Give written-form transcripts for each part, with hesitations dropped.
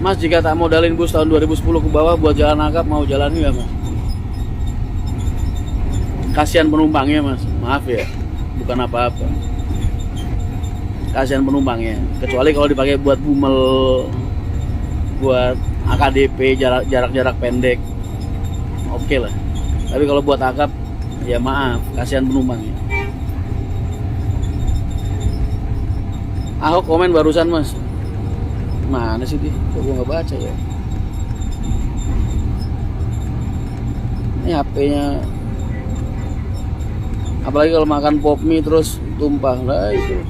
Mas, jika tak modalin bus tahun 2010 ke bawah buat jalan akap, mau jalan nggak mas? Kasihan penumpangnya mas, maaf ya, bukan apa-apa. Kasihan penumpangnya, kecuali kalau dipakai buat bumel, buat AKDP jarak-jarak pendek, oke lah. Tapi kalau buat akap, ya maaf, kasihan penumpangnya. Ahok komen barusan mas, mana sih dia? Kok gue nggak baca ya? Ini HP-nya. Apalagi kalau makan pop mie terus tumpah lah itu.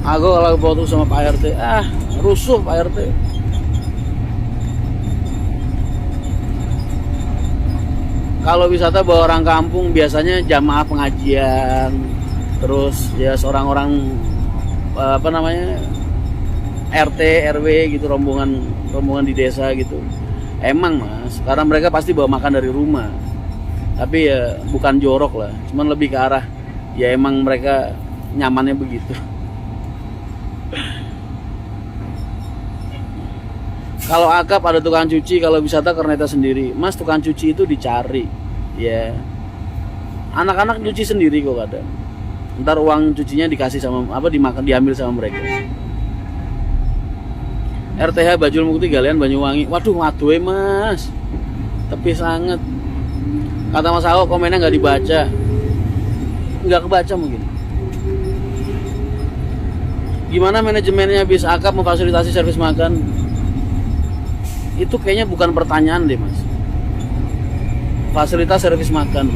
Aku kalau foto sama Pak RT, rusuh Pak RT. Kalau wisata bawa orang kampung biasanya jamaah pengajian, terus ya seorang-orang RT, RW gitu, rombongan di desa gitu. Emang mas, karena mereka pasti bawa makan dari rumah. Tapi ya bukan jorok lah, cuman lebih ke arah ya emang mereka nyamannya begitu. Kalau akap ada tukang cuci, kalau wisata kereta sendiri. Mas, tukang cuci itu dicari, ya. Anak-anak cuci sendiri kok kadang. Ntar uang cucinya dikasih sama diambil sama mereka. RTH Bajul Mukti Galian Banyuwangi. Waduh, mas. Tapi sangat. Kata Mas Ahok komennya nggak dibaca. Nggak kebaca mungkin. Gimana manajemennya bis akap memfasilitasi servis makan? Itu kayaknya bukan pertanyaan deh mas. Fasilitas servis makan,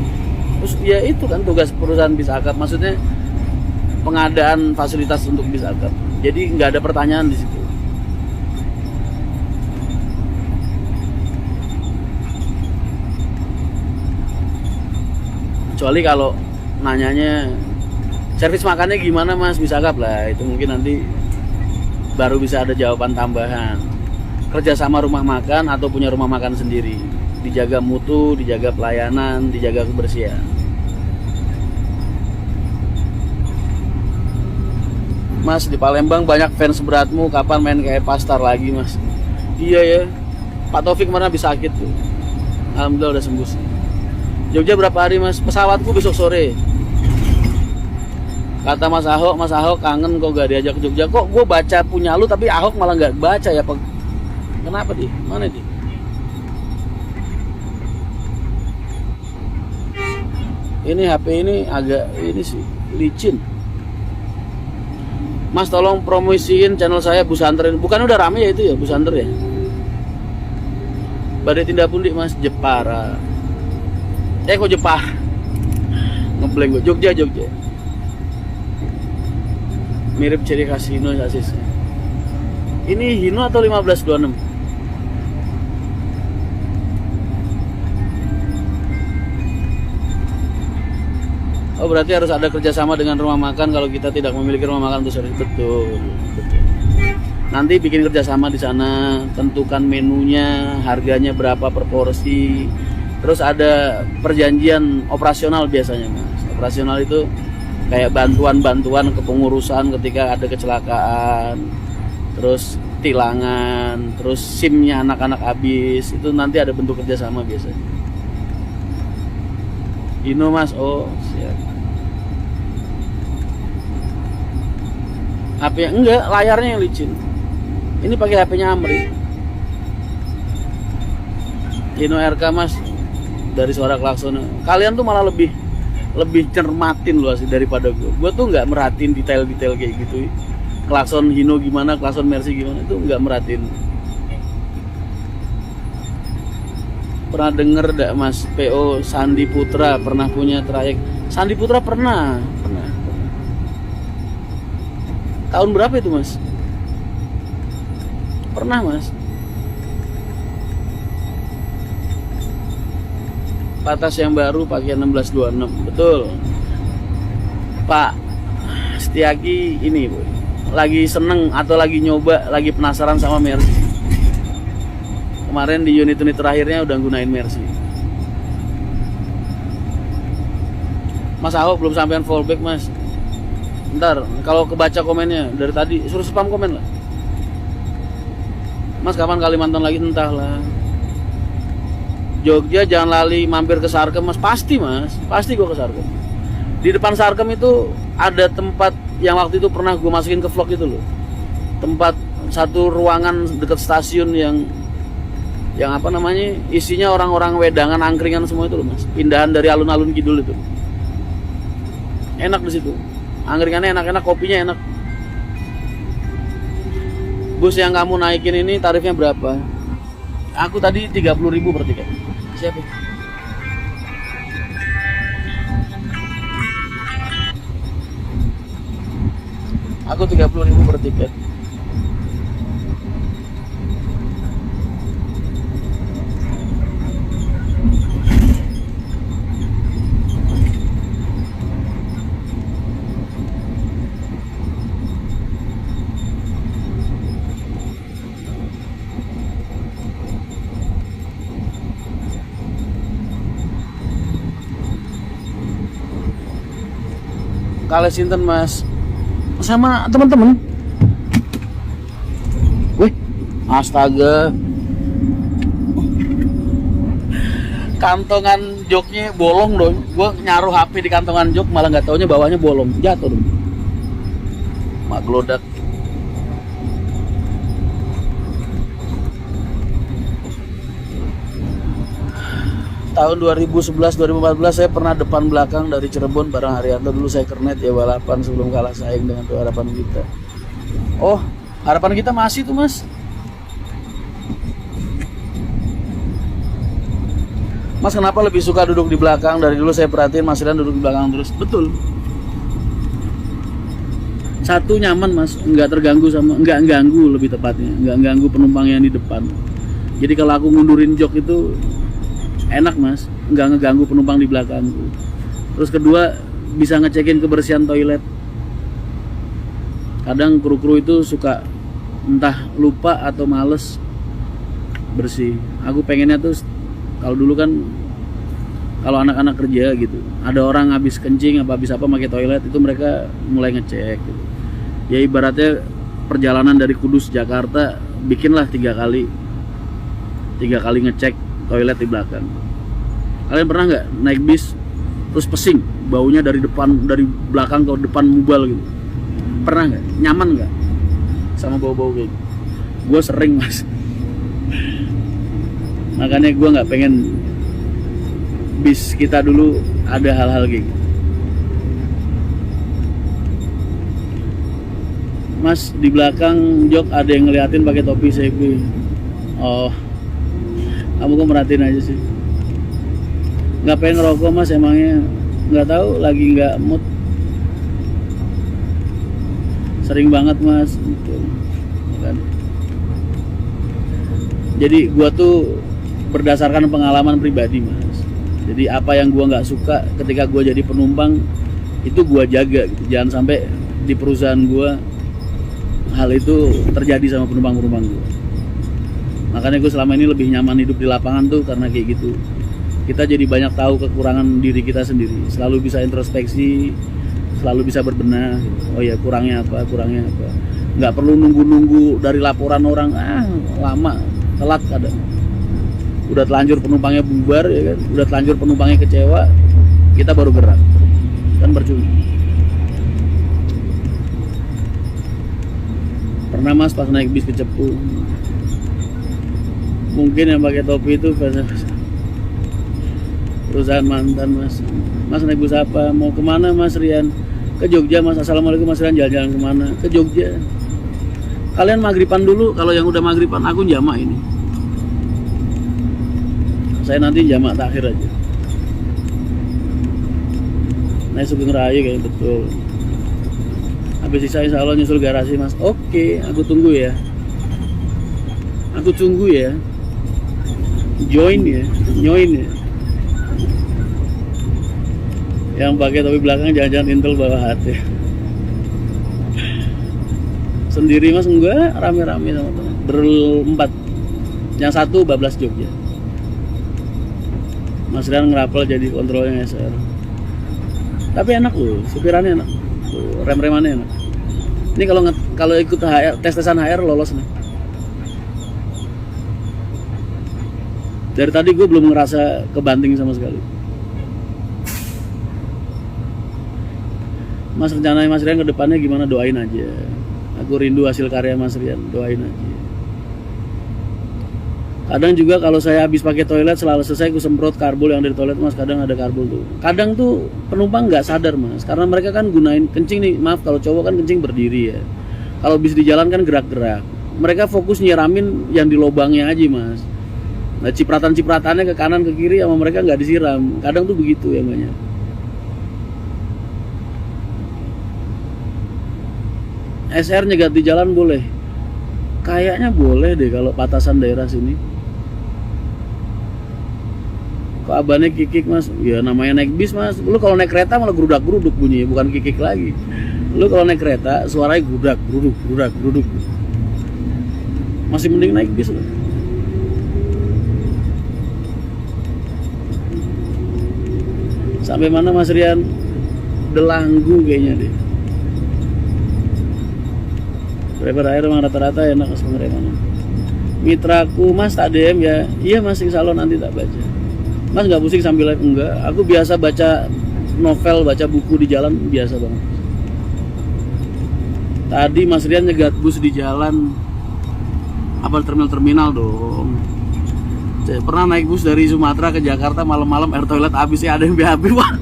terus ya itu kan tugas perusahaan bis akap, maksudnya pengadaan fasilitas untuk bis akap. Jadi nggak ada pertanyaan di situ. Kecuali kalau nanyanya servis makannya gimana mas, bis akap lah, itu mungkin nanti baru bisa ada jawaban tambahan. Kerja sama rumah makan atau punya rumah makan sendiri, dijaga mutu, dijaga pelayanan, dijaga kebersihan. Mas, di Palembang banyak fans beratmu, kapan main kayak Pastar lagi mas? Iya ya, Pak Taufik kemarin habis sakit tuh, alhamdulillah udah sembuh sih. Jogja berapa hari mas? Pesawatku besok sore. Kata Mas Ahok kangen kok gak diajak ke Jogja. Kok gue baca punya lu tapi Ahok malah gak baca ya? Kenapa dia? Mana dia? Ini HP ini agak ini sih licin. Mas, tolong promosiin channel saya Busanter. Bukan udah rame ya itu ya Busanter ya? Badai Tindak Pundi mas, Jepara. Kok Jepara? Ngeblank gue. Jogja. Mirip ciri khas Hino sasisnya. Ini Hino atau 1526? Oh, berarti harus ada kerjasama dengan rumah makan kalau kita tidak memiliki rumah makan untuk servis. Betul. Nanti bikin kerjasama di sana, tentukan menunya, harganya berapa per porsi. Terus ada perjanjian operasional biasanya mas. Operasional itu kayak bantuan kepengurusan ketika ada kecelakaan, terus tilangan, terus SIM-nya anak-anak habis, itu nanti ada bentuk kerjasama biasanya. Ino mas, oh siap. HP-nya enggak, layarnya yang licin. Ini pakai HP-nya Amri. Ino RK mas, dari suara klakson. Kalian tuh malah lebih cermatin loh sih daripada gue. Gue tuh nggak merhatiin detail-detail kayak gitu. Klakson Hino gimana, klakson Mercy gimana, itu nggak merhatiin. Pernah denger gak mas PO Sandi Putra pernah punya trayek? Sandi Putra pernah. Tahun berapa itu mas? Pernah mas. Patas yang baru pakai 1626. Betul. Pak Setiaki ini lagi seneng atau lagi nyoba, lagi penasaran sama Mercy. Kemarin di unit-unit terakhirnya udah gunain Mercy. Mas Ahok belum sampean fallback mas. Ntar kalau kebaca komennya dari tadi suruh spam komen lah. Mas kapan Kalimantan lagi, entahlah. Jogja jangan lali mampir ke Sarkem mas. Pasti mas, pasti gue ke Sarkem. Di depan Sarkem itu ada tempat yang waktu itu pernah gue masukin ke vlog itu loh. Tempat satu ruangan dekat stasiun yang apa namanya, isinya orang-orang wedangan, angkringan semua itu loh mas. Pindahan dari alun-alun kidul itu. Enak di situ. Angkringannya enak-enak, kopinya enak. Bus yang kamu naikin ini tarifnya berapa? Aku tadi 30.000 per tiket. Siapa? Aku 30.000 per tiket. Kali sinten mas sama teman-teman. Wih, astaga, kantongan joknya bolong dong. Gue nyaruh HP di kantongan jok, malah nggak taunya bawahnya bolong, jatuh dong. Mak gelodak. Tahun 2011-2014 saya pernah depan belakang dari Cirebon bareng Haryanto. Dulu saya kernet ya balapan sebelum kalah saing dengan tuh harapan kita. Oh, harapan kita masih tuh mas. Mas kenapa lebih suka duduk di belakang? Dari dulu saya perhatiin Mas Rian duduk di belakang terus. Betul. Satu nyaman mas, nggak terganggu sama, nggak ganggu lebih tepatnya, nggak ganggu penumpang yang di depan. Jadi kalau aku ngundurin jok itu enak mas, nggak ngeganggu penumpang di belakang. Terus kedua, bisa ngecekin kebersihan toilet. Kadang kru-kru itu suka entah lupa atau males bersih. Aku pengennya tuh, kalau dulu kan kalau anak-anak kerja gitu, ada orang habis kencing apa habis apa pakai toilet, itu mereka mulai ngecek gitu. Ya ibaratnya perjalanan dari Kudus Jakarta, bikinlah 3 kali ngecek toilet di belakang. Kalian pernah nggak naik bis terus pesing baunya dari belakang ke depan mubal gitu? Pernah nggak? Nyaman nggak sama bau-bau kayak gitu? Gue sering mas. Makanya gue nggak pengen bis kita dulu ada hal-hal kayak gitu. Mas di belakang jok ada yang ngeliatin pakai topi sepi. Oh, kamu kok merhatiin aja sih. Nggak pengen ngerokok mas, emangnya nggak tahu lagi nggak mood. Sering banget mas gitu kan. Jadi gua tuh berdasarkan pengalaman pribadi mas. Jadi apa yang gua nggak suka ketika gua jadi penumpang itu gua jaga gitu. Jangan sampai di perusahaan gua hal itu terjadi sama penumpang-penumpang gua. Makanya gue selama ini lebih nyaman hidup di lapangan tuh karena kayak gitu. Kita jadi banyak tahu kekurangan diri kita sendiri. Selalu bisa introspeksi, selalu bisa berbenah. Oh ya, kurangnya apa. Nggak perlu nunggu-nunggu dari laporan orang. Lama, telat kadang. Udah telanjur penumpangnya bubar ya kan. Udah telanjur penumpangnya kecewa, kita baru gerak. Kan percuma. Pernah mas pas naik bis ke Cepu, mungkin yang pakai topi itu perusahaan mantan mas. Mas naik bus apa? Mau kemana mas Rian? Ke Jogja mas. Assalamualaikum mas Rian, jalan-jalan kemana? Ke Jogja. Kalian maghriban dulu. Kalau yang udah maghriban, aku jamak ini. Saya nanti jamak takhir aja. Naik Sugeng Raya kayak betul. Habis sisa insya Allah nyusul garasi mas. Oke, aku tunggu ya. Aku tunggu ya. Join ya. Yang pakai topi belakang jangan-jangan Intel bawah hati. Sendiri mas? Enggak, rame-rame sama teman. Berempat. Yang satu bablas Jogja. Mas Rian ngerapel jadi kontrolnya SR. Tapi enak loh, supirannya enak. Tuh, rem-remannya enak. Ini kalau ikut HR, tes-tesan HR lolos nih. Dari tadi gue belum ngerasa kebanting sama sekali. Mas, rencananya Mas Rian ke depannya gimana? Doain aja. Aku rindu hasil karya Mas Rian, doain aja. Kadang juga kalau saya habis pakai toilet selalu selesai aku semprot karbol yang dari toilet Mas. Kadang ada karbol tuh. Kadang tuh penumpang nggak sadar Mas, karena mereka kan gunain kencing nih. Maaf kalau cowok kan kencing berdiri ya. Kalau bis di jalan kan gerak-gerak. Mereka fokus nyiramin yang di lubangnya aja Mas. Nah cipratan-cipratannya ke kanan ke kiri sama mereka nggak disiram. Kadang tuh begitu ya banyak. SR nyegat di jalan boleh? Kayaknya boleh deh kalau batasan daerah sini. Kok abannya kikik Mas? Ya namanya naik bis Mas. Lu kalau naik kereta malah gerudak-geruduk bunyinya, bukan kikik lagi. Lu kalau naik kereta suaranya gerudak-geruduk. Masih mending naik bis loh. Sampai mana Mas Rian? Delanggu kayaknya deh. Driver air emang rata-rata enak Mas pengeremannya. Mitraku Mas tak DM ya. Iya Mas, insya Allah nanti tak baca. Mas nggak pusing sambil live? Enggak, aku biasa baca novel, baca buku di jalan, biasa banget. Tadi Mas Rian nyegat bus di jalan apa terminal dong. Saya pernah naik bus dari Sumatera ke Jakarta malam-malam air toilet habis ya, ada yang BAB. Wah,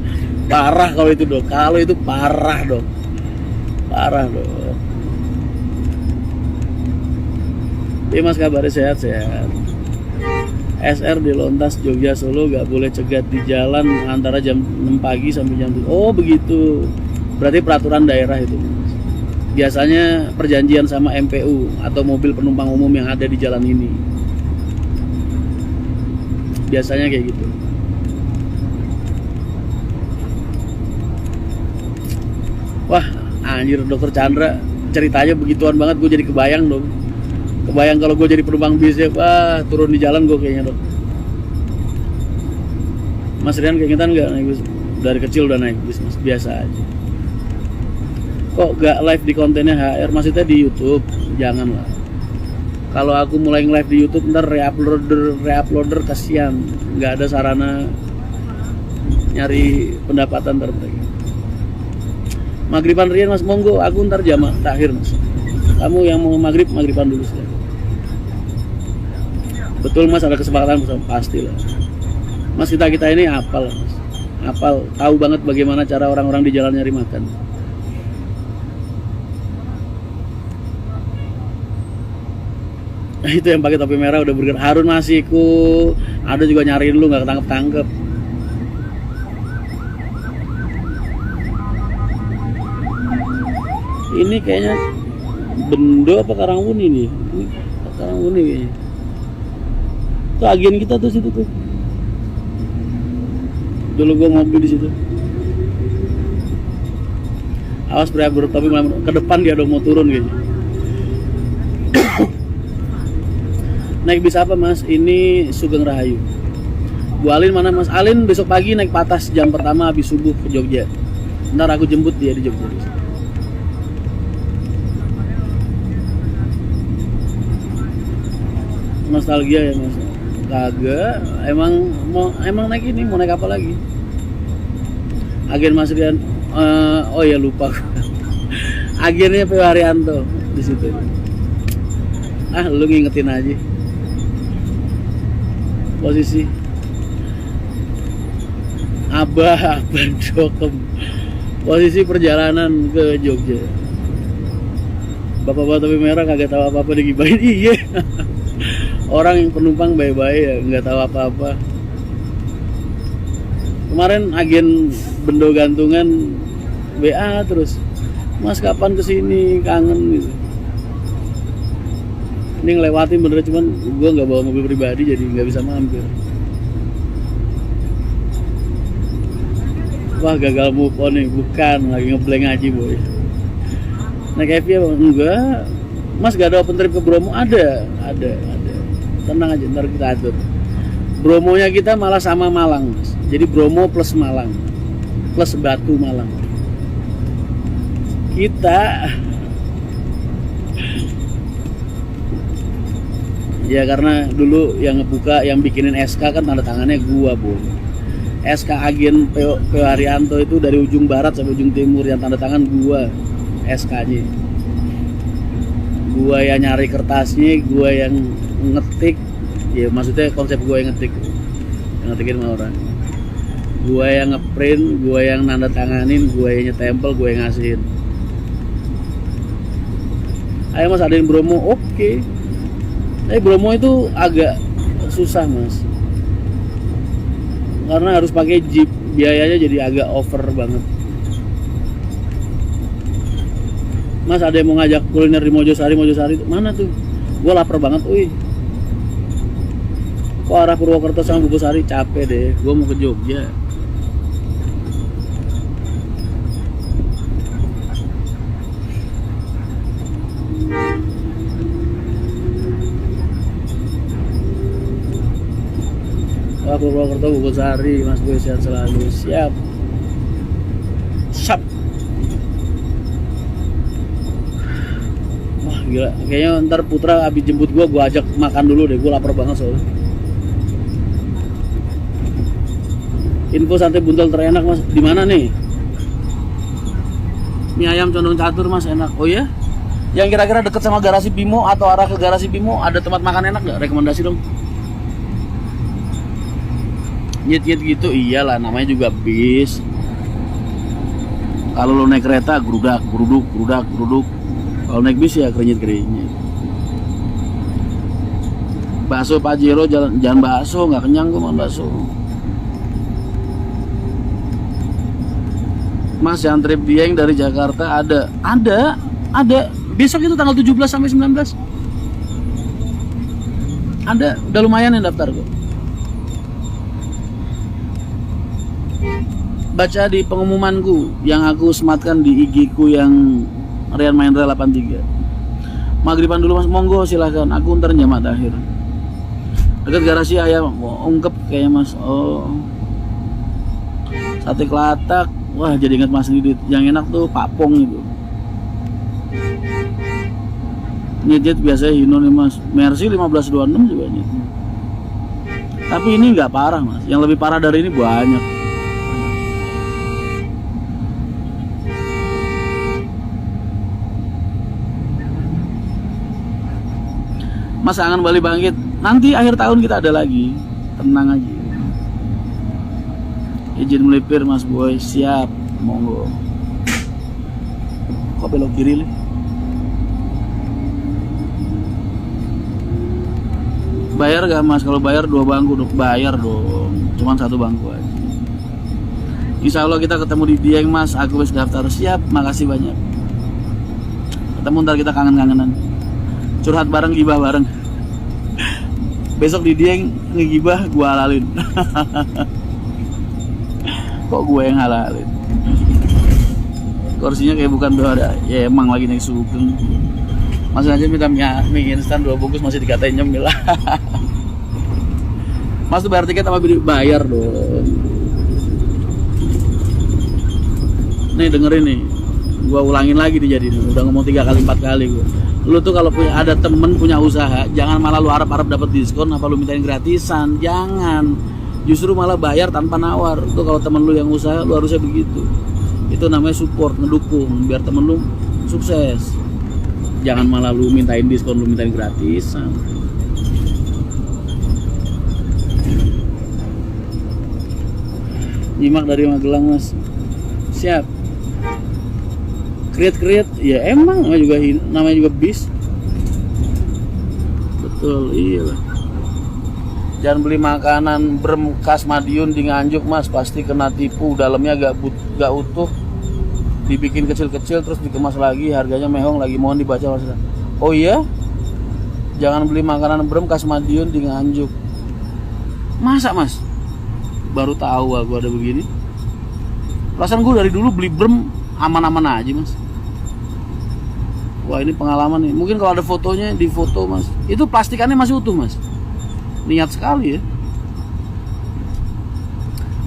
parah kalau itu dong. Kalau itu parah dong. Parah dong. Iya Mas, kabarnya sehat-sehat. SR di Lontas Jogja Solo gak boleh cegat di jalan antara jam 6 pagi sampai jam 7. Oh begitu. Berarti peraturan daerah itu. Biasanya perjanjian sama MPU atau mobil penumpang umum yang ada di jalan ini. Biasanya kayak gitu. Wah anjir, Dokter Chandra ceritanya begituan banget, gue jadi kebayang dong. Kebayang kalau gue jadi penumpang bisnya, wah turun di jalan gue kayaknya dong. Mas Rian keingetan nggak naik bis? Dari kecil udah naik bis Mas, biasa aja. Kok gak live di kontennya HR? Maksudnya di YouTube? Jangan lah. Kalau aku mulai nge-live di YouTube ntar reuploader kasihan, nggak ada sarana nyari pendapatan terbaik. Maghriban Rian Mas, monggo, aku ntar jamaah takhir Mas. Kamu yang mau maghriban dulu sih. Betul Mas, ada kesepakatan pasti lah. Mas, kita ini apal Mas. Apal, tahu banget bagaimana cara orang-orang di jalan nyari makan. Itu yang pakai topi merah udah burger. Harun Masiku, ada juga nyariin lu nggak ketangkep-tangkep. Ini kayaknya Bendo apa Karangwuni nih? Ini Karangwuni kayaknya. Tuh agen kita tuh situ tuh. Dulu gua ngopi di situ. Awas driver, tapi ke depan dia udah mau turun kayaknya. Naik bis apa Mas? Ini Sugeng Rahayu. Bu Alin mana Mas? Alin besok pagi naik Patas jam pertama habis subuh ke Jogja. Ntar aku jemput dia di Jogja. Nostalgia ya Mas? Kagak, emang naik ini, mau naik apa lagi? Agen Mas Rian, oh ya lupa. Agennya P. Haryanto di situ. Ah, lu ngingetin aja. Posisi Abah Dokem. Posisi perjalanan ke Jogja. Bapak-bapak topi merah kagak tahu apa-apa digibahin. Iya. Orang yang penumpang baik-baik ya, nggak tahu apa-apa. Kemarin agen Bendo gantungan WA terus, Mas kapan kesini, kangen gitu. Ini ngelewatin bener, cuman gue nggak bawa mobil pribadi jadi nggak bisa mampir. Wah gagal move on nih, bukan lagi ngeblank aja boy. Naik FV apa? Enggak. Mas gak ada open trip ke Bromo? Ada. tenang aja, ntar kita atur. Bromonya kita malah sama Malang, Mas. Jadi Bromo plus Malang, plus Batu Malang. Kita ya karena dulu yang ngebuka, yang bikinin SK kan tanda tangannya gua, Bu. SK agen PO Haryanto itu dari ujung barat sampai ujung timur, yang tanda tangan gua SK-nya. Gua yang nyari kertasnya, gua yang ngetik. Ya maksudnya konsep gua yang ngetikin sama orang. Gua yang ngeprint, gua yang nanda tanganin, gua yang nyetempel, gua yang ngasihin. Ayo Mas, ada yang Bromo, oke. Tapi Bromo itu agak susah Mas, karena harus pakai jeep, biayanya jadi agak over banget. Mas, ada yang mau ngajak kuliner di Mojosari mana tuh? Gue lapar banget, wih. Kok arah Purwokerto sama Bogosari, capek deh. Gue mau ke Jogja. Purwokerto, Bogosari, Mas gue sehat selalu. Siap. Wah gila, kayaknya ntar Putra abis jemput gue ajak makan dulu deh. Gue lapar banget soalnya. Info sate buntel terenak Mas, di mana nih? Mie ayam condong catur Mas, enak. Oh ya? Yang kira-kira deket sama garasi Bimo atau arah ke garasi Bimo ada tempat makan enak nggak? Rekomendasi dong. Nyet-nyet gitu, iyalah namanya juga bis. Kalau lo naik kereta gerudak. Kalau naik bis ya kerenyit. Bakso Pajero, jangan bakso, nggak kenyang gue makan bakso. Mas, yang trip Dieng dari Jakarta ada. Besok itu tanggal 17 sampai 19. Ada, udah lumayan yang daftar kok. Baca di pengumumanku yang aku sematkan di IG ku yang Rian Mahendra 83. Maghriban dulu Mas, monggo silahkan. Aku ntar jamak akhir. Dekat garasi ayam, ungkep kayaknya Mas. Oh, sate Kelatak. Wah, jadi ingat Mas Didit. Yang enak tuh Papong itu. Nyet biasanya Hino nih Mas. Mercy 1526 juga nyet. Tapi ini nggak parah Mas. Yang lebih parah dari ini banyak. Mas, angan Bali bangkit. Nanti akhir tahun kita ada lagi. Tenang aja. Izin melipir Mas Boy, siap. Monggo. Kok belok kiri nih? Bayar gak Mas? Kalau bayar 2 bangku dong. Bayar dong. Cuman 1 bangku aja. Insya Allah kita ketemu di Dieng Mas. Aku wis daftar. Siap. Makasih banyak. Ketemu ntar kita kangen-kangenan. Curhat bareng, gibah bareng. Besok di Dieng ngegibah gua halalin. Kok gue yang halalin? Kursinya kayak bukan doa. Ya emang lagi naik sugeng. Mas aja minta mie instan 2 bungkus masih dikatain nyemil. Mas tuh bayar tiket apa bayar dong. Nih dengerin nih. Gua ulangin lagi dijadiin. Udah ngomong 3 kali 4 kali gua. Lu tuh kalau ada temen punya usaha, jangan malah lu harap-harap dapat diskon apa lu mintain gratisan. Jangan. Justru malah bayar tanpa nawar. Tuh kalau temen lu yang usaha, lu harusnya begitu. Itu namanya support, ngedukung biar temen lu sukses. Jangan malah lu mintain diskon, lu mintain gratisan. Nyimak dari Magelang Mas. Siap. Create ya emang namanya juga bis. Betul, iyalah. Jangan beli makanan brem khas Madiun di Nganjuk Mas, pasti kena tipu. Dalamnya gak utuh, dibikin kecil-kecil terus dikemas lagi, harganya mehong lagi. Mohon dibaca Mas. Oh iya, jangan beli makanan brem khas Madiun di Nganjuk. Masa Mas? Baru tahu aku ada begini. Perasaan gue dari dulu beli brem aman-aman aja Mas. Wah, ini pengalaman nih. Mungkin kalau ada fotonya di foto Mas. Itu plastikannya masih utuh Mas. niat sekali ya.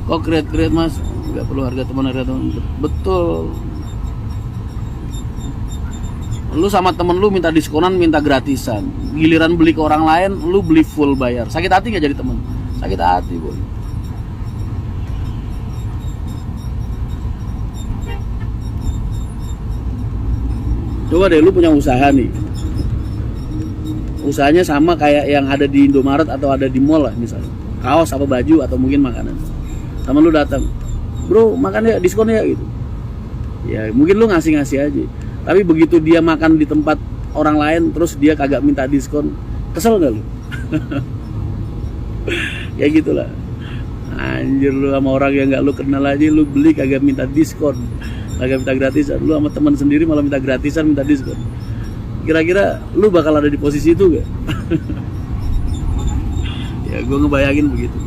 Kok create mas, nggak perlu harga teman. Betul. Lu sama temen lu minta diskonan, minta gratisan, giliran beli ke orang lain lu beli full bayar. Sakit hati gak jadi temen? Sakit hati boy. Coba deh lu punya usaha nih, usahanya sama kayak yang ada di Indomaret atau ada di mall lah misalnya, kaos apa baju atau mungkin makanan. Temen lu datang, bro makan ya, diskon ya gitu. Ya mungkin lu ngasih aja. Tapi begitu dia makan di tempat orang lain terus dia kagak minta diskon, kesel gak lu? Ya gitulah. Anjir, lu sama orang yang gak lu kenal aja lu beli kagak minta diskon, kagak minta gratisan. Lu sama teman sendiri malah minta gratisan, minta diskon. Kira-kira lu bakal ada di posisi itu gak? Ya gue ngebayangin begitu.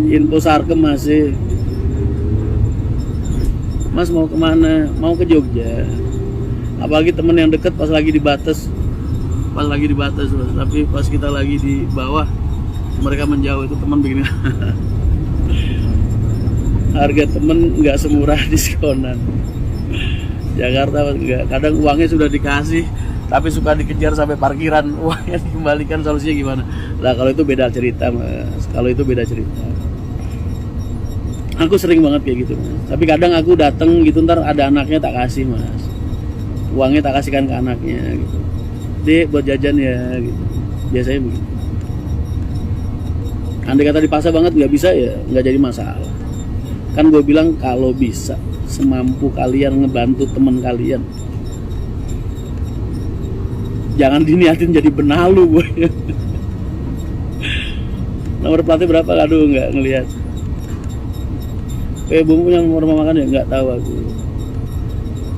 Info Sarkem masih, mas mau kemana? Mau ke Jogja. Apalagi temen yang deket pas lagi di batas, tapi pas kita lagi di bawah mereka menjauh, itu teman begini. Harga temen nggak semurah diskonan. Jakarta enggak, kadang uangnya sudah dikasih tapi suka dikejar sampai parkiran, uangnya dikembalikan, solusinya gimana? Lah kalau itu beda cerita mas, kalau itu beda cerita. Aku sering banget kayak gitu mas. Tapi kadang aku dateng gitu, ntar ada anaknya tak kasih mas, uangnya tak kasihkan ke anaknya gitu. Dek buat jajan ya gitu. Biasanya begitu. Andai kata dipaksa banget nggak bisa ya nggak jadi masalah. Kan gue bilang kalau bisa semampu kalian ngebantu teman kalian, jangan diniatin jadi benalu boy. Nomor platnya berapa? Aduh nggak ngelihat. Bumbu yang nomor rumah makan ya nggak tahu aku.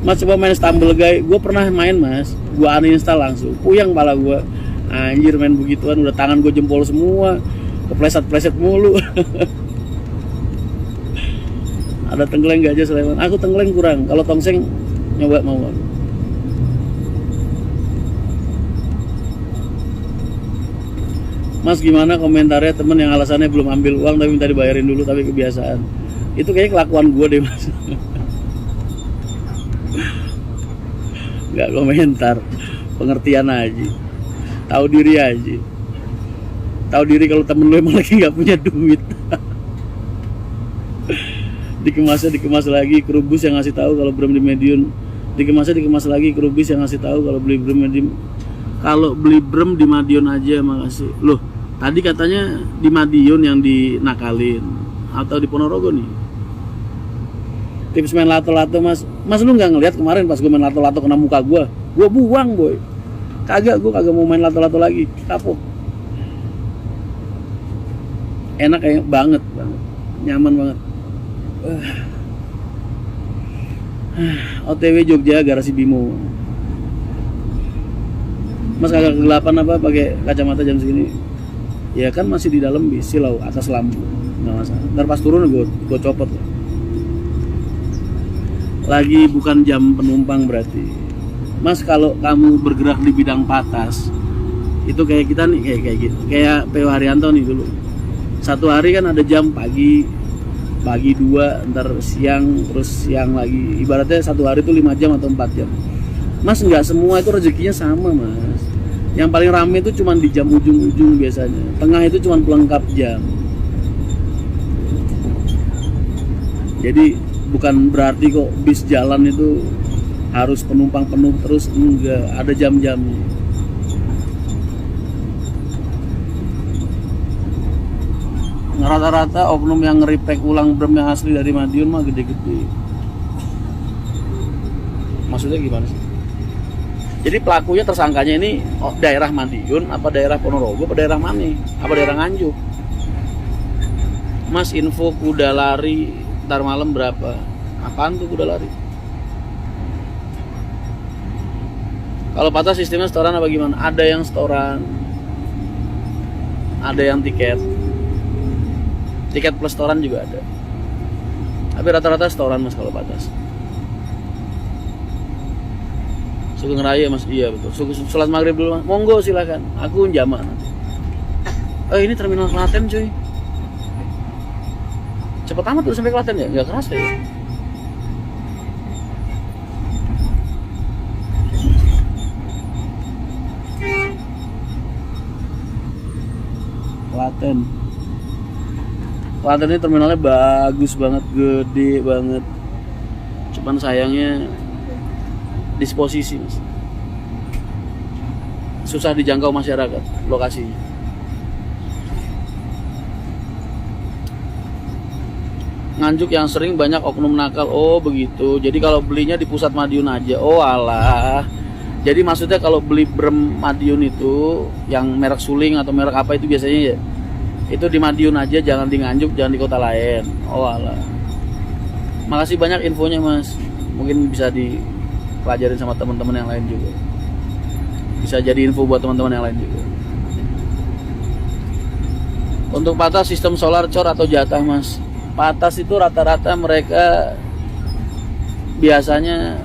Mas coba main Stumble Guy, gue pernah main mas, gue uninstall langsung, puyeng pala gue. Anjir main begituan udah tangan gue jempol semua, kepleset mulu. Ada tengkleng gak aja Sleman? Aku tengkleng kurang, kalau tongseng nyoba mau aku. Mas gimana komentarnya temen yang alasannya belum ambil uang tapi minta dibayarin dulu tapi kebiasaan? Itu kayaknya kelakuan gue deh mas. Gak komentar, pengertian aja, tahu diri aja, tahu diri kalau temen lu emang lagi nggak punya duit. dikemas lagi, kerubus yang ngasih tahu kalau belum di Medion, dikemas lagi, kerubus yang ngasih tahu kalau beli brem di di Madiun aja. Makasih loh, tadi katanya di Madiun yang dinakalin atau di Ponorogo nih. Tips main lato-lato mas lu nggak ngeliat kemarin pas gue main lato-lato kena muka gue buang boy. Gue kagak mau main lato-lato lagi, kapok. Enak kayak banget, nyaman banget. OTW Jogja garasi Bimo. Mas kagak kegelapan apa pakai kacamata jam segini? Ya kan masih di dalam bis, silau atas lampu, nggak masalah. Ntar pas turun gue copot. Lagi bukan jam penumpang berarti. Mas kalau kamu bergerak di bidang patas, itu kayak kita nih kayak gitu. Kayak P.O. Haryanto nih dulu. Satu hari kan ada jam pagi 2, ntar siang, terus siang lagi. Ibaratnya satu hari itu 5 jam atau 4 jam. Mas nggak semua itu rezekinya sama mas. Yang paling rame itu cuma di jam ujung-ujung biasanya. Tengah itu cuma pelengkap jam. Jadi bukan berarti kok bis jalan itu harus penumpang penuh terus, enggak, ada jam-jamnya. Rata-rata oknum yang nge-repack ulang brem yang asli dari Madiun mah gede-gede. Maksudnya gimana sih? Jadi pelakunya, tersangkanya ini daerah Madiun apa daerah Ponorogo apa daerah mana? Apa daerah Nganjuk? Mas info kuda lari ntar malam berapa? Apaan tuh kuda lari? Kalau patah sistemnya setoran apa gimana? Ada yang setoran, ada yang tiket plus setoran juga ada. Tapi rata-rata setoran mas kalau batas. Sugeng Raya Mas, iya betul. Sholat maghrib dulu Mas. Monggo silakan. Aku jamak nanti. Ini terminal Klaten cuy. Cepet amat tuh sampai Klaten ya, nggak kerasa ya. Klaten. Klaten ini terminalnya bagus banget, gede banget. Cuman sayangnya disposisi Mas. Susah dijangkau masyarakat lokasinya. Nganjuk yang sering banyak oknum nakal. Oh begitu. Jadi kalau belinya di pusat Madiun aja. Oh alah. Jadi maksudnya kalau beli brem Madiun itu yang merek suling atau merek apa itu biasanya ya, itu di Madiun aja, jangan di Nganjuk, jangan di kota lain. Oh alah. Makasih banyak infonya Mas. Mungkin bisa dipelajarin sama teman-teman yang lain juga. Bisa jadi info buat teman-teman yang lain juga. Untuk patas sistem solar cor atau jatah Mas? Patas itu rata-rata mereka biasanya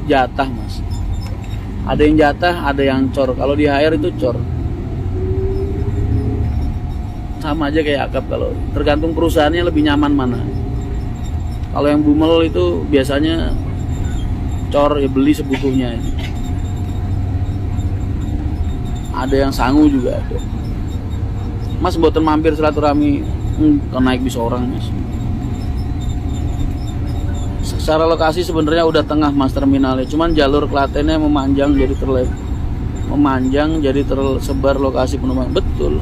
jatah Mas. Ada yang jatah, ada yang cor. Kalau di HR itu cor. Sama aja kayak akap, kalau tergantung perusahaannya lebih nyaman mana. Kalau yang bumel itu biasanya cor, ya beli sebutuhnya. Ada yang sangu juga ada. Mas mboten mampir silaturahmi ke naik bis orang Mas. Secara lokasi sebenarnya udah tengah Mas terminalnya, cuman jalur Klatennya memanjang jadi tersebar lokasi penumpang. Betul.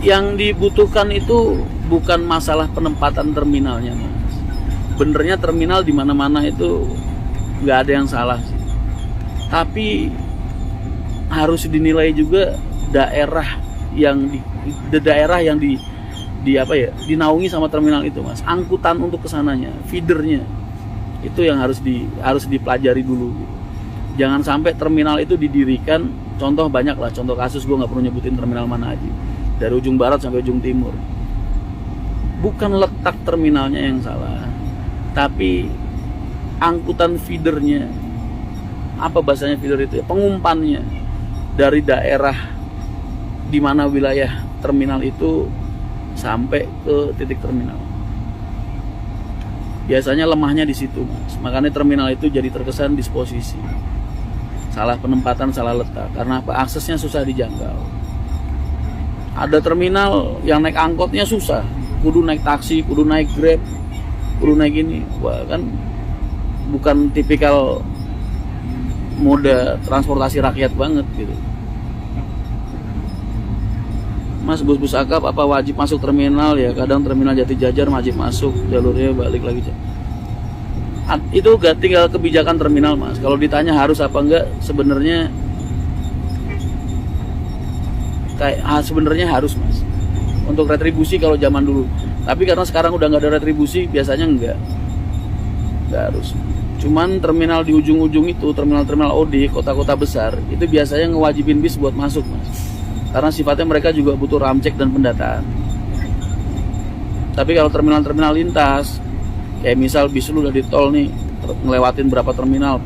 Yang dibutuhkan itu bukan masalah penempatan terminalnya Mas. Benernya terminal di mana-mana itu nggak ada yang salah sih. Tapi harus dinilai juga daerah yang dinaungi sama terminal itu Mas. Angkutan untuk kesananya, feedernya itu yang harus dipelajari dulu. Jangan sampai terminal itu didirikan, contoh banyak lah, contoh kasus, gue nggak perlu nyebutin terminal mana aja, dari ujung barat sampai ujung timur. Bukan letak terminalnya yang salah, tapi angkutan feedernya. Apa bahasanya feeder itu? Pengumpannya dari daerah di mana wilayah terminal itu sampai ke titik terminal. Biasanya lemahnya di situ Mas. Makanya terminal itu jadi terkesan disposisi. Salah penempatan, salah letak. Karena apa? Aksesnya susah dijangkau. Ada terminal yang naik angkotnya susah. Kudu naik taksi, kudu naik Grab, kudu naik ini. Wah, kan bukan tipikal moda transportasi rakyat banget gitu. Mas, bus-bus akap apa wajib masuk terminal ya? Kadang terminal Jatijajar wajib masuk, jalurnya balik lagi. Itu gak tinggal kebijakan terminal Mas. Kalau ditanya harus apa enggak, sebenarnya harus Mas. Untuk retribusi kalau zaman dulu. Tapi karena sekarang udah nggak ada retribusi, biasanya enggak harus. Cuman terminal di ujung-ujung itu, terminal-terminal OD, kota-kota besar, itu biasanya ngewajibin bis buat masuk Mas. Karena sifatnya mereka juga butuh ramcek dan pendataan. Tapi kalau terminal-terminal lintas, kayak misal bis lu udah di tol nih, ngelewatin berapa terminal,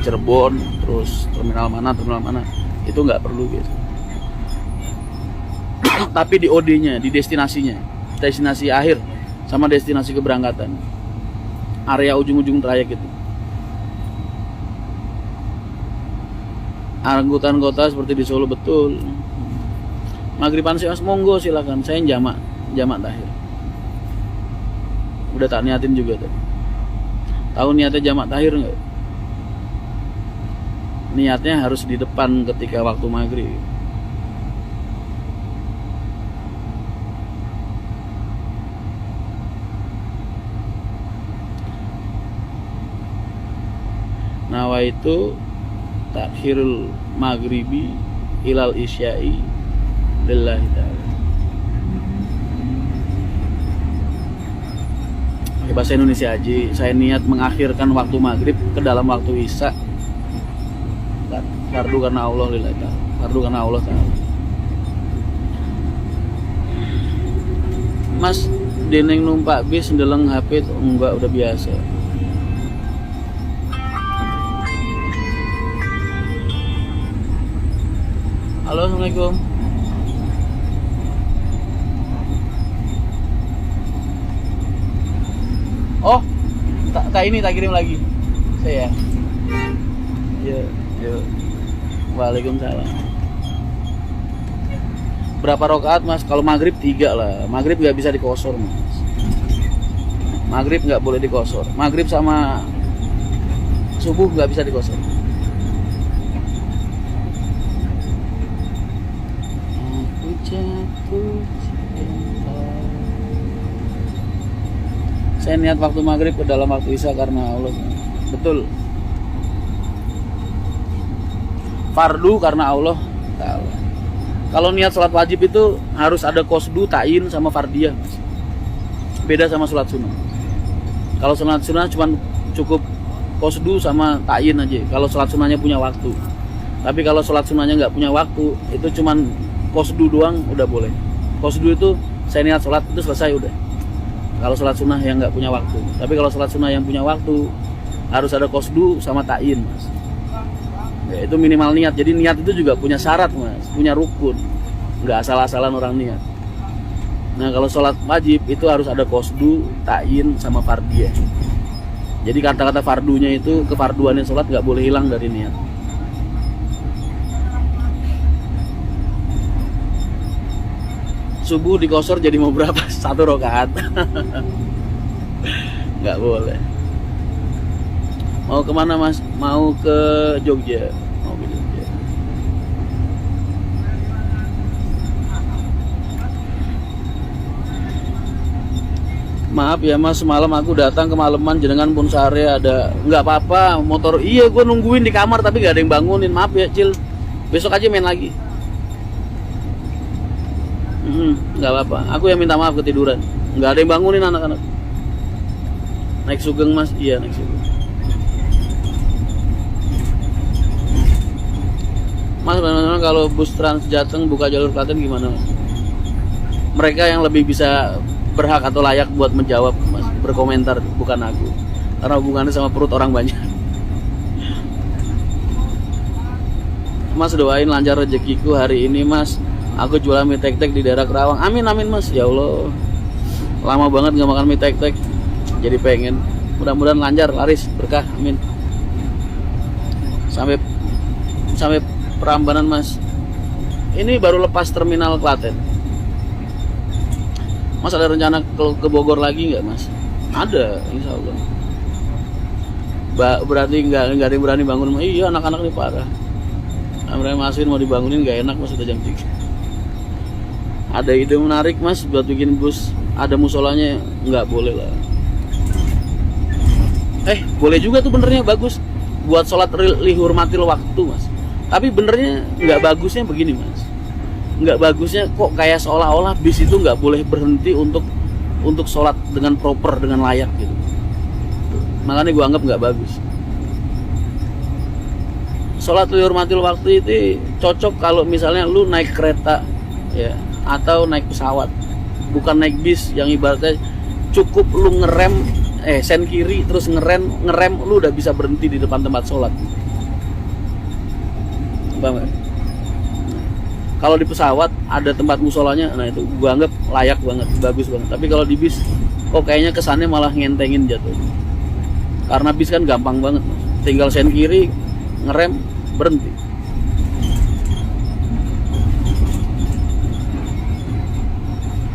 Cirebon, terus terminal mana, itu nggak perlu gitu. Tapi di OD-nya, di destinasinya, destinasi akhir sama destinasi keberangkatan, area ujung-ujung trayek itu. Angkutan kota seperti di Solo betul. Maghriban sih Mas, monggo silakan. Saya jamak tahir. Udah tak niatin juga tadi. Tahu niatnya jamak tahir nggak? Niatnya harus di depan ketika waktu maghrib. Nawaitu takhirul maghribi ilal isya'i lillahi ta'ala. Pakai bahasa Indonesia aja. Saya niat mengakhirkan waktu maghrib ke dalam waktu isya. Fardu karena Allah lillahi ta'ala. Fardu karena Allah ta'ala. Mas, deneng numpak bis ndeleng HP enggak, udah biasa. Halo, assalamualaikum. Oh, tak ini tak kirim lagi. Saya. Ya, yuk. Waalaikumsalam. Berapa rakaat mas? Kalau maghrib 3 lah. Maghrib nggak bisa dikosor mas. Maghrib nggak boleh dikosor. Maghrib sama subuh nggak bisa dikosor. Aku jatuh cinta. Saya niat waktu maghrib ke dalam waktu isya karena Allah. Betul. Fardu karena Allah Ta'ala. Kalau niat sholat wajib itu harus ada qasdu, ta'yin sama fardiyah. Beda sama sholat sunnah. Kalau sholat sunnah cuma cukup qasdu sama ta'yin aja. Kalau sholat sunnahnya punya waktu. Tapi kalau sholat sunnahnya nggak punya waktu, itu cuma qasdu doang udah boleh. Qasdu itu saya niat sholat itu selesai udah. Kalau sholat sunnah yang nggak punya waktu. Tapi kalau sholat sunnah yang punya waktu harus ada qasdu sama ta'yin mas. Ya, itu minimal niat. Jadi niat itu juga punya syarat mas, punya rukun. Nggak asal-asalan orang niat. Nah kalau sholat wajib itu harus ada qasdu, ta'yin sama fardiyah. Jadi kata-kata fardunya itu kefarduannya sholat nggak boleh hilang dari niat. Subuh dikosor jadi mau berapa? 1 rakaat. Nggak boleh. Mau kemana mas? Mau ke Jogja. Mau ke Jogja. Maaf ya mas, semalam aku datang kemalaman jenengan pun sehari ada. Nggak apa-apa, motor. Iya, gue nungguin di kamar tapi nggak ada yang bangunin. Maaf ya, Cil. Besok aja main lagi. Nggak apa-apa. Aku yang minta maaf ketiduran. Nggak ada yang bangunin anak-anak. Naik Sugeng mas? Iya naik Sugeng. Mas, kalau bus Trans Jateng buka jalur Klaten gimana mas? Mereka yang lebih bisa berhak atau layak buat menjawab mas, berkomentar, bukan aku. Karena hubungannya sama perut orang banyak. Mas doain lancar rezekiku hari ini mas. Aku jualan mie tek-tek di daerah Kerawang. Amin amin mas. Ya Allah, lama banget gak makan mie tek-tek. Jadi pengen. Mudah-mudahan lancar, laris, berkah. Amin. Sampai Prambanan mas. Ini baru lepas terminal Klaten. Mas ada rencana ke Bogor lagi nggak mas? Ada, insya Allah. Berarti nggak ada yang berani bangun. Iya anak-anak ini parah. Mereka masukin mau dibangunin nggak enak mas, udah jam 3. Ada ide menarik mas buat bikin bus. Ada musolanya, nggak boleh lah. Boleh juga tuh benernya, bagus. Buat sholat lihurmatil waktu mas. Tapi benernya nggak bagusnya begini mas. Nggak bagusnya kok kayak seolah-olah bis itu nggak boleh berhenti untuk sholat dengan proper, dengan layak gitu. Makanya gue anggap nggak bagus. Sholat lihurmatil waktu itu cocok kalau misalnya lu naik kereta ya, atau naik pesawat, bukan naik bis yang ibaratnya cukup lu ngerem sen kiri terus ngerem lu udah bisa berhenti di depan tempat sholat. Bang, kalau di pesawat ada tempat musolanya, nah itu gua anggap layak banget, bagus banget. Tapi kalau di bis kok kayaknya kesannya malah ngentengin jatuh. Karena bis kan gampang banget, tinggal sen kiri ngerem berhenti.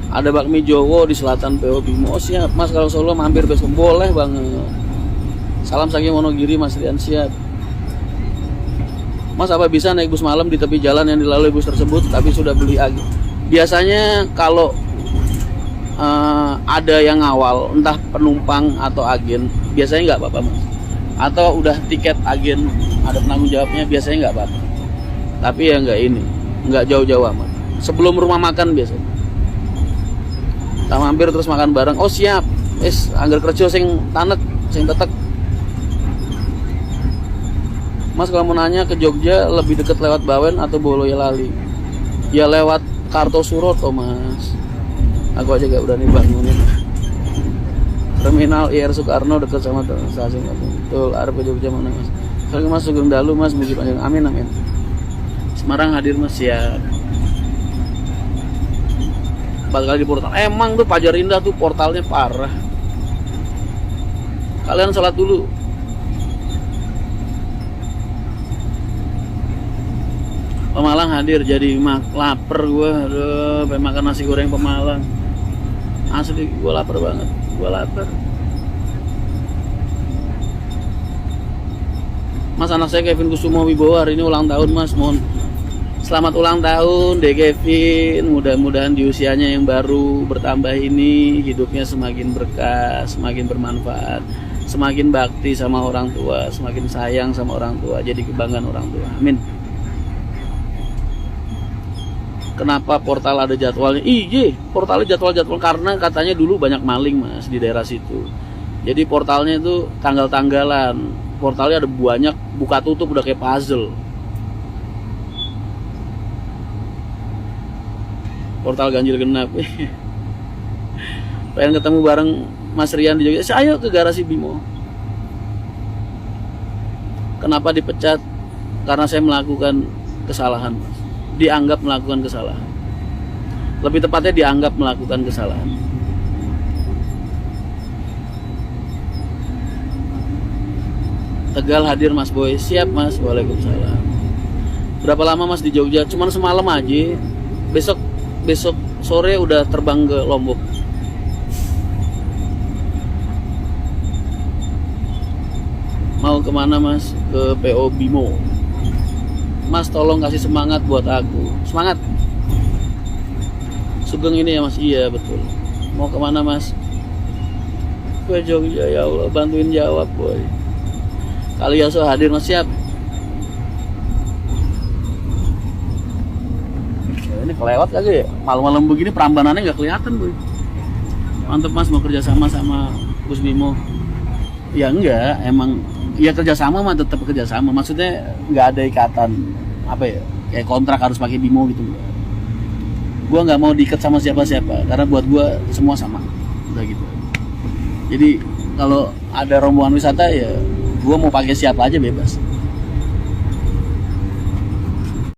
Ada bakmi Jowo di selatan PO Bimo. Oh siap mas, kalau Solo mampir besok boleh banget. Salam saking Wonogiri mas Rian, siap. Mas apa bisa naik bus malam di tepi jalan yang dilalui bus tersebut tapi sudah beli agen? Biasanya kalau ada yang ngawal, entah penumpang atau agen, biasanya nggak apa-apa mas. Atau udah tiket agen, ada penanggung jawabnya, biasanya nggak apa-apa. Tapi ya nggak jauh-jauh amat. Sebelum rumah makan biasanya. Kita mampir terus makan bareng. Oh siap, anggar kerja sing tanek, sing tetek. Mas kalau mau nanya ke Jogja lebih dekat lewat Bawen atau Boyolali? Ya lewat Kartosuroto mas. Aku aja gak berani bangunin. Terminal IR Soekarno dekat sama stasiun. Betul, arep ke Jogja mana mas? Kalau mas Sugeng Dalu mas, mugi panjang. Amin amin. Semarang hadir mas, siap. 4 kali di portal. Emang tuh Pajar Indah tuh portalnya parah. Kalian sholat dulu. Pemalang hadir, jadi lapar gue. Aduh, pengen makan nasi goreng Pemalang. Asli gue lapar banget. Gue lapar. Mas, anak saya Kevin Kusumo Wibowo hari ini ulang tahun mas. Mohon selamat ulang tahun deh Kevin. Mudah-mudahan di usianya yang baru bertambah ini hidupnya semakin berkah, semakin bermanfaat, semakin bakti sama orang tua, semakin sayang sama orang tua, jadi kebanggaan orang tua. Amin. Kenapa portal ada jadwalnya? Iya, portalnya jadwal karena katanya dulu banyak maling mas di daerah situ. Jadi portalnya itu tanggal-tanggalan. Portalnya ada banyak, buka tutup udah kayak puzzle. Portal ganjil genap. Pengen ketemu bareng Mas Rian di Jogja. Ayo ke garasi Bimo. Kenapa dipecat? Karena saya melakukan kesalahan, Mas. Dianggap melakukan kesalahan. Lebih tepatnya dianggap melakukan kesalahan. Tegal hadir Mas Boy. Siap Mas. Waalaikumsalam. Berapa lama Mas di Jogja? Cuman semalam aja. Besok sore udah terbang ke Lombok. Mau kemana Mas? Ke PO Bimo. Mas tolong kasih semangat buat aku. Semangat. Sugeng ini ya Mas. Iya betul. Mau kemana Mas? Ke Jogja ya Allah. Bantuin jawab boy. Kaliaso hadir Mas. Siap. Ini kelewat kagak ya? Malam-malam begini perambanannya nggak kelihatan boy. Mantep Mas, mau kerjasama sama Gus Bimo. Ya enggak, emang ya kerjasama mah tetap kerjasama. Maksudnya nggak ada ikatan apa ya, kayak kontrak harus pakai Bimo gitu. Gua nggak mau diikat sama siapa-siapa karena buat gua semua sama, udah gitu. Jadi kalau ada rombongan wisata ya gua mau pakai siapa aja bebas.